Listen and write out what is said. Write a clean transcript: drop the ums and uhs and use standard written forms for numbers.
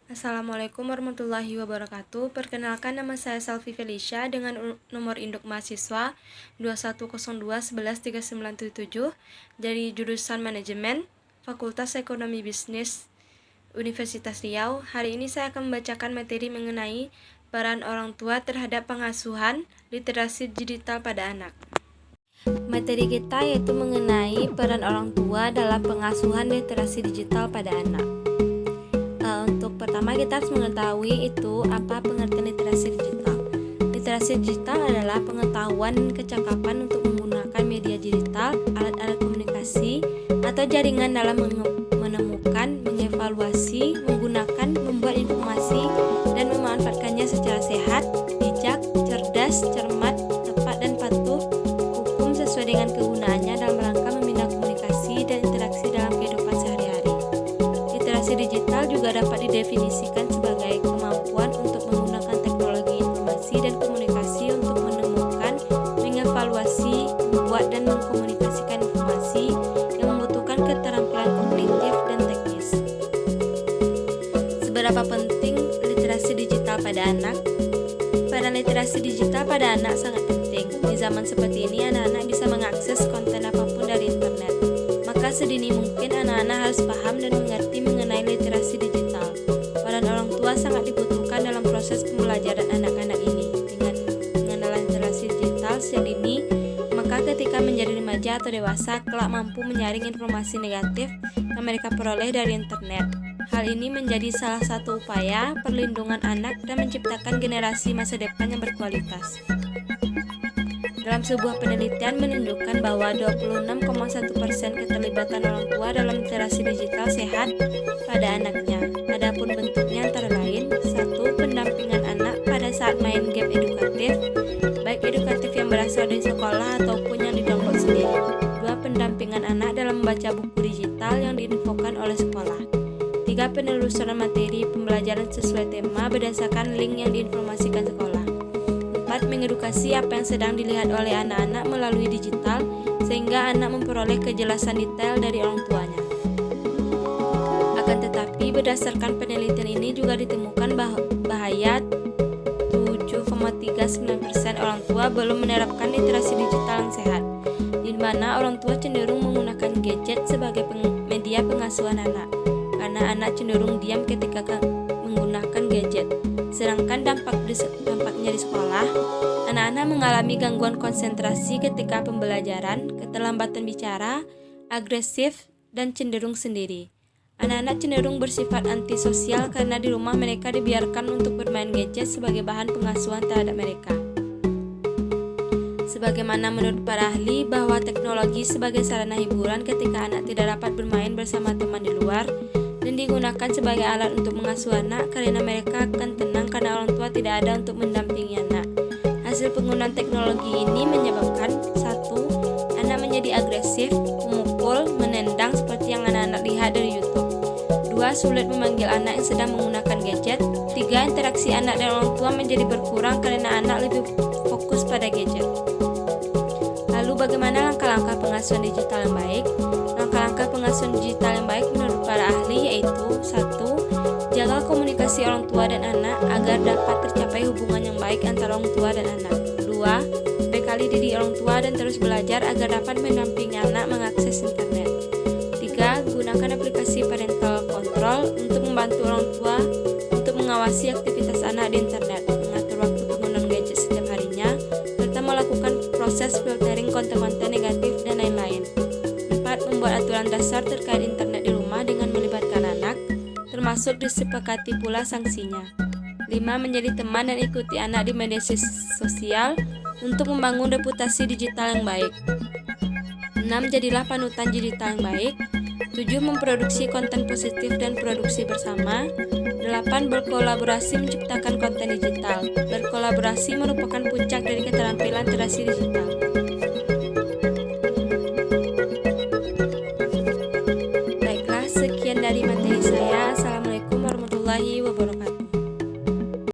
Assalamualaikum warahmatullahi wabarakatuh. Perkenalkan, nama saya Salvi Felicia dengan nomor induk mahasiswa 2102113977 dari jurusan Manajemen Fakultas Ekonomi Bisnis Universitas Riau. Hari ini saya akan membacakan materi mengenai peran orang tua terhadap pengasuhan literasi digital pada anak. Materi kita yaitu mengenai peran orang tua dalam pengasuhan literasi digital pada anak. Untuk pertama kita harus mengetahui itu apa pengertian literasi digital. Literasi digital adalah pengetahuan dan kecakapan untuk menggunakan media digital, alat-alat komunikasi, atau jaringan dalam menemukan, mengevaluasi, menggunakan, membuat informasi, dan memanfaatkannya secara sehat, bijak, cerdas, cermat, tepat, dan patuh hukum sesuai dengan kegunaannya dalam rangka membina komunikasi dan interaksi dalam kehidupan sehari-hari. Literasi digital juga dapat didefinisikan sebagai kemampuan untuk menggunakan teknologi informasi dan komunikasi untuk menemukan, mengevaluasi, membuat, dan mengkomunikasikan informasi yang membutuhkan keterampilan kognitif dan teknis. Seberapa penting literasi digital pada anak? Peran literasi digital pada anak sangat penting. Di zaman seperti ini, anak-anak bisa mengakses konten apapun dari internet. Maka sedini mungkin anak-anak harus paham dan mengerti mengenai literasi digital. Peran orang tua sangat dibutuhkan dalam proses pembelajaran anak-anak ini. Dengan mengenal literasi digital sejak dini, maka ketika menjadi remaja atau dewasa, kelak mampu menyaring informasi negatif yang mereka peroleh dari internet. Hal ini menjadi salah satu upaya perlindungan anak dan menciptakan generasi masa depan yang berkualitas. Dalam sebuah penelitian menunjukkan bahwa 26,1% keterlibatan orang tua dalam literasi digital sehat pada anaknya. Adapun bentuknya antara lain: 1. Pendampingan anak pada saat main game edukatif, baik edukatif yang berasal dari sekolah ataupun yang didownload sendiri. 2. Pendampingan anak dalam membaca buku digital yang diinfokan oleh sekolah. 3. Penelusuran materi pembelajaran sesuai tema berdasarkan link yang diinformasikan sekolah. 4. Mengedukasi apa yang sedang dilihat oleh anak-anak melalui digital sehingga anak memperoleh kejelasan detail dari orang tuanya. Akan tetapi berdasarkan penelitian ini juga ditemukan bahaya 7,39% orang tua belum menerapkan literasi digital yang sehat, di mana orang tua cenderung menggunakan gadget sebagai media pengasuhan anak, karena anak cenderung diam ketika menggunakan gadget. Sedangkan dampaknya di sekolah, anak-anak mengalami gangguan konsentrasi ketika pembelajaran, keterlambatan bicara, agresif, dan cenderung sendiri. Anak-anak cenderung bersifat antisosial karena di rumah mereka dibiarkan untuk bermain gadget sebagai bahan pengasuhan terhadap mereka. Sebagaimana menurut para ahli bahwa teknologi sebagai sarana hiburan ketika anak tidak dapat bermain bersama teman di luar dan digunakan sebagai alat untuk mengasuh anak karena mereka akan tenang karena orang tua tidak ada untuk mendampingi anak. Hasil penggunaan teknologi ini menyebabkan 1. Anak menjadi agresif, memukul, menendang seperti yang anak-anak lihat dari YouTube. 2. Sulit memanggil anak yang sedang menggunakan gadget. 3. Interaksi anak dan orang tua menjadi berkurang karena anak lebih fokus pada gadget. Lalu bagaimana langkah-langkah pengasuhan digital yang baik? Langkah-langkah pengasuhan digital yang baik menurut para ahli yaitu: 1. Jaga komunikasi orang tua dan anak agar dapat tercapai hubungan yang baik antara orang tua dan anak. 2. Bekali diri orang tua dan terus belajar agar dapat mendampingi anak mengakses internet. 3. Gunakan aplikasi parental control untuk membantu orang tua untuk mengawasi aktivitas anak di internet, mengatur waktu penggunaan gadget setiap harinya, serta melakukan proses filtering konten-konten negatif dan lain-lain. 4. Membuat aturan dasar terkait internet di rumah dengan melibatkan anak, termasuk disepakati pula sanksinya. 5. Menjadi teman dan ikuti anak di media sosial untuk membangun reputasi digital yang baik. 6. Jadilah panutan digital yang baik. 7. Memproduksi konten positif dan produksi bersama. 8. Berkolaborasi menciptakan konten digital. Berkolaborasi merupakan puncak dari keterampilan literasi digital.